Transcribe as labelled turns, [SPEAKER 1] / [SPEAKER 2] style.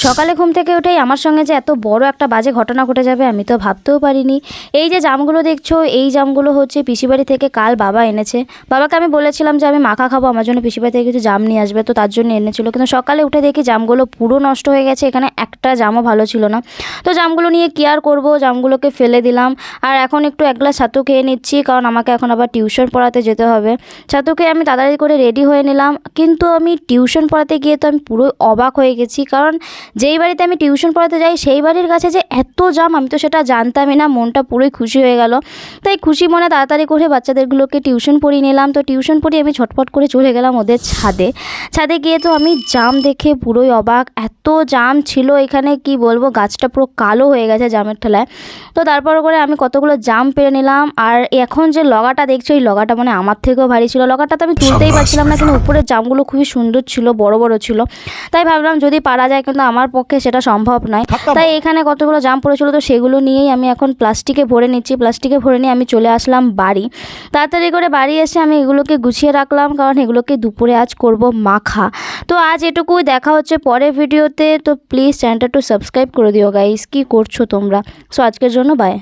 [SPEAKER 1] সকালে ঘুম থেকে উঠেই আমার সঙ্গে যে এত বড় একটা বাজে ঘটনা ঘটে যাবে আমি তো ভাবতেও পারিনি। এই যে জামগুলো দেখছো, এই জামগুলো হচ্ছে পিসিবাড়ি থেকে কাল বাবা এনেছে। বাবাকে আমি বলেছিলাম যে আমি মাখা খাবো, আমার জন্য পিসিবাড়ি থেকে কিছু জাম নিয়ে আসবে, তো তার জন্য এনেছিল। কিন্তু সকালে উঠে দেখি জামগুলো পুরো নষ্ট হয়ে গেছে, এখানে একটা জামও ভালো ছিল না। তো জামগুলো নিয়ে কি আর করবো, জামগুলোকে ফেলে দিলাম। আর এখন একটু এক গ্লাস ছাতু খেয়ে নিচ্ছি, কারণ আমাকে এখন আবার টিউশন পড়াতে যেতে হবে। ছাতু খেয়ে আমি তাড়াতাড়ি করে রেডি হয়ে নিলাম, কিন্তু আমি টিউশন পড়াতে গিয়ে তো আমি পুরো অবাক হয়ে গেছি। কারণ যেই বাড়িতে আমি টিউশন পড়াতে যাই সেই বাড়ির কাছে যে এত জাম, আমি তো সেটা জানতামই না। মনটা পুরোই খুশি হয়ে গেল। তাই খুশি মনে তাড়াতাড়ি করে বাচ্চাদেরগুলোকে টিউশন পড়িয়ে নিলাম। তো টিউশন পড়িয়ে আমি ছটফট করে চলে গেলাম ওদের ছাদে। ছাদে গিয়ে তো আমি জাম দেখে পুরোই অবাক, এত জাম ছিল এখানে কি বলবো, গাছটা পুরো কালো হয়ে গেছে জামের ঠেলায়। তো তারপর করে আমি কতগুলো জাম পেড়ে নিলাম। আর এখন যে লগাটা দেখছো, এই লগাটা মানে আমার থেকেও ভারী ছিল। লগাটা তো আমি তুলতেই পারছিলাম না, কিন্তু উপরের জামগুলো খুবই সুন্দর ছিল, বড় বড় ছিল। তাই ভাবলাম যদি পারা যায়, কিন্তু আমার পক্ষে সেটা সম্ভব নয়। তাই এখানে কতগুলো জাম পড়েছিল, তো সেগুলো নিয়েই আমি এখন প্লাস্টিকে ভরে নিচ্ছি। প্লাস্টিকে ভরে নিয়ে আমি চলে আসলাম বাড়ি। তাড়াতাড়ি করে বাড়ি এসে আমি এগুলোকে গুছিয়ে রাখলাম, কারণ এগুলোকে দুপুরে আজ করব মাখা। তো আজ এটুকুই, দেখা হচ্ছে পরের ভিডিওতে। তো প্লিজ চ্যানেলটা একটু সাবস্ক্রাইব করে দিও গাইস। কী করছো তোমরা? সো আজকের জন্য বাই।